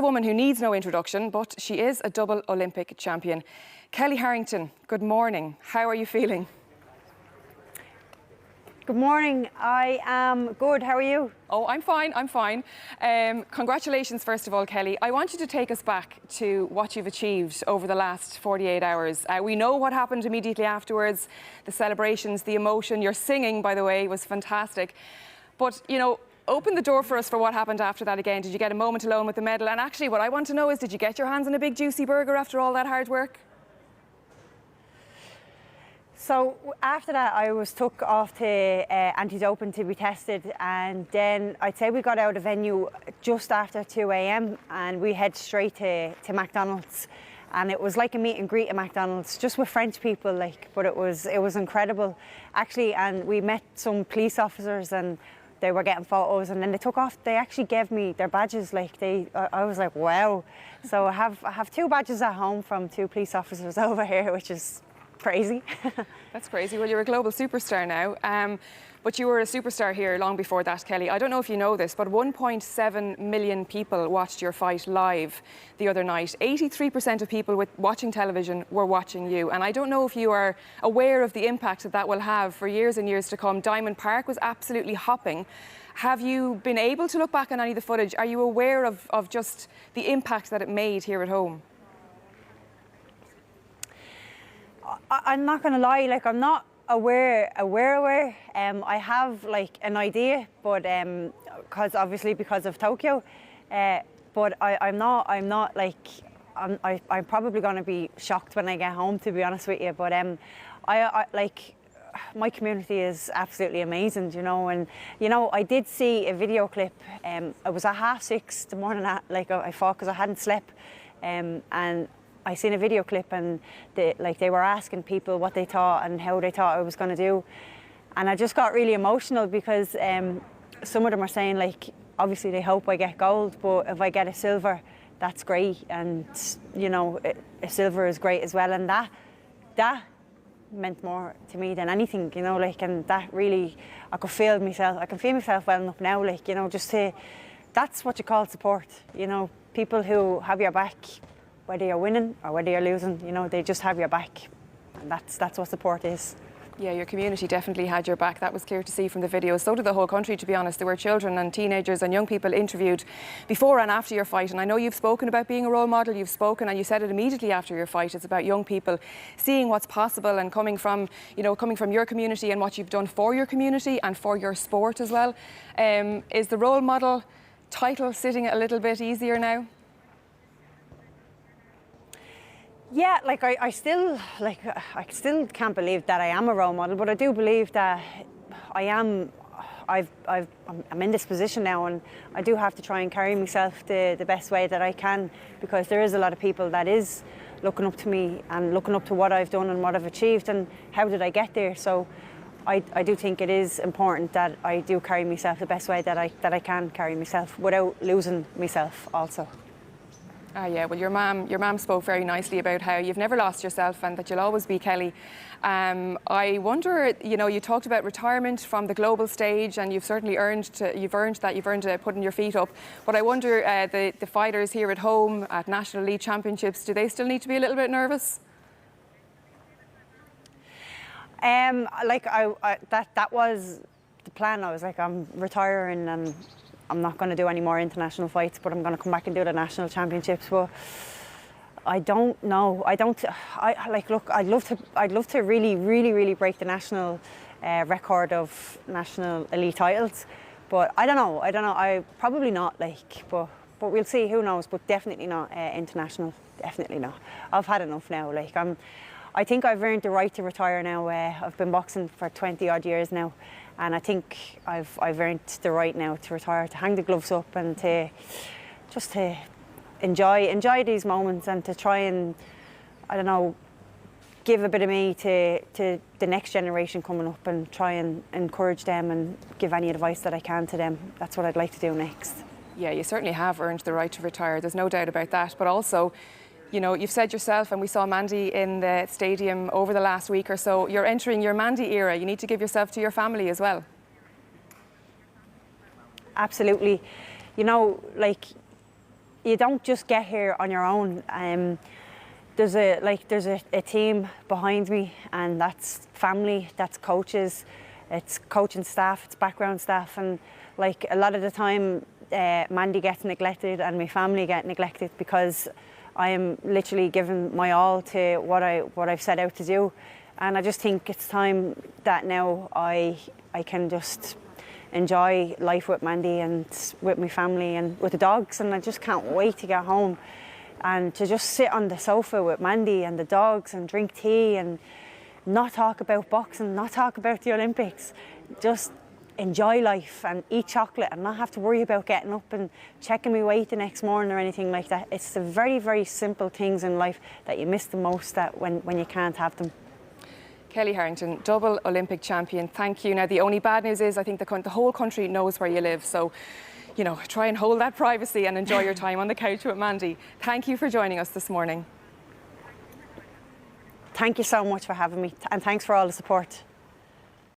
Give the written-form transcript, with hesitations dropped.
a woman who needs no introduction, but she is a double Olympic champion. Kellie Harrington, good morning. How are you feeling? Good morning. I am good. How are you? Oh, I'm fine. I'm fine. Congratulations, first of all, Kellie. I want you to take us back to what you've achieved over the last 48 hours. We know what happened immediately afterwards, the celebrations, the emotion. Your singing, by the way, was fantastic. But, you know, open the door for us for what happened after that again. Did you get a moment alone with the medal? And actually, what I want to know is, did you get your hands on a big, juicy burger after all that hard work? So after that, I was took off to anti-doping to be tested, and then I'd say we got out of venue just after 2 a.m. and we head straight to McDonald's, and it was like a meet and greet at McDonald's, just with French people, but it was incredible, actually. And we met some police officers, and they were getting photos, and then they took off. They actually gave me their badges. I was like, wow. So I have 2 badges at home from 2 police officers over here, which is crazy. That's crazy. Well, you're a global superstar now, but you were a superstar here long before that, Kellie. I don't know if you know this, but 1.7 million people watched your fight live the other night. 83% of people watching television were watching you, and I don't know if you are aware of the impact that will have for years and years to come. Diamond Park was absolutely hopping. Have you been able to look back on any of the footage? Are you aware of just the impact that it made here at home? I'm not going to lie, I'm not aware. I have an idea, but because of Tokyo, but I'm not I'm probably going to be shocked when I get home, to be honest with you. But my community is absolutely amazing, you know. And you know, I did see a video clip. It was at 6:30 the morning. I thought, because I hadn't slept, and I seen a video clip, and they were asking people what they thought and how they thought I was going to do, and I just got really emotional, because some of them are saying, obviously they hope I get gold, but if I get a silver, that's great. And you know, a silver is great as well, and that meant more to me than anything, you know. And that really, I can feel myself well enough now, you know, that's what you call support, you know. People who have your back, whether you're winning or whether you're losing, you know, they just have your back, and that's what support is. Yeah, your community definitely had your back. That was clear to see from the video. So did the whole country, to be honest. There were children and teenagers and young people interviewed before and after your fight. And I know you've spoken about being a role model. You've spoken, and you said it immediately after your fight. It's about young people seeing what's possible and coming from your community and what you've done for your community and for your sport as well. Is the role model title sitting a little bit easier now? Yeah, I still can't believe that I am a role model, but I do believe that I am. I'm in this position now, and I do have to try and carry myself the best way that I can, because there is a lot of people that is looking up to me and looking up to what I've done and what I've achieved and how did I get there. So I do think it is important that I do carry myself the best way that I can carry myself without losing myself also. Yeah, well, your mum spoke very nicely about how you've never lost yourself and that you'll always be Kellie. I wonder, you know, you talked about retirement from the global stage, and you've certainly earned putting your feet up. But I wonder, the fighters here at home at National Elite Championships, do they still need to be a little bit nervous? That was the plan. I was like, I'm retiring and I'm not going to do any more international fights, but I'm going to come back and do the national championships. But I don't know. Look, I'd love to really break the national record of national elite titles, but I don't know. I probably not. But we'll see. Who knows? But definitely not international. Definitely not. I've had enough now. I think I've earned the right to retire now. I've been boxing for 20 odd years now, and I think I've earned the right now to retire, to hang the gloves up, and to just to enjoy these moments, and to try and, I don't know, give a bit of me to the next generation coming up, and try and encourage them and give any advice that I can to them. That's what I'd like to do next. Yeah, you certainly have earned the right to retire. There's no doubt about that. But also, you know, you've said yourself, and we saw Mandy in the stadium over the last week or so, you're entering your Mandy era. You need to give yourself to your family as well. Absolutely. You know, you don't just get here on your own. There's a team behind me, and that's family, that's coaches, it's coaching staff, it's background staff, and like a lot of the time Mandy gets neglected and my family get neglected because I am literally giving my all to what I've set out to do. And I just think it's time that now I can just enjoy life with Mandy and with my family and with the dogs, and I just can't wait to get home and to just sit on the sofa with Mandy and the dogs and drink tea and not talk about boxing, not talk about the Olympics, just enjoy life and eat chocolate and not have to worry about getting up and checking my weight the next morning or anything like that. It's the very, very simple things in life that you miss the most that when you can't have them. Kellie Harrington, double Olympic champion, thank you. Now the only bad news is I think the whole country knows where you live, so you know, try and hold that privacy and enjoy your time on the couch with Mandy. Thank you for joining us this morning. Thank you so much for having me, and thanks for all the support.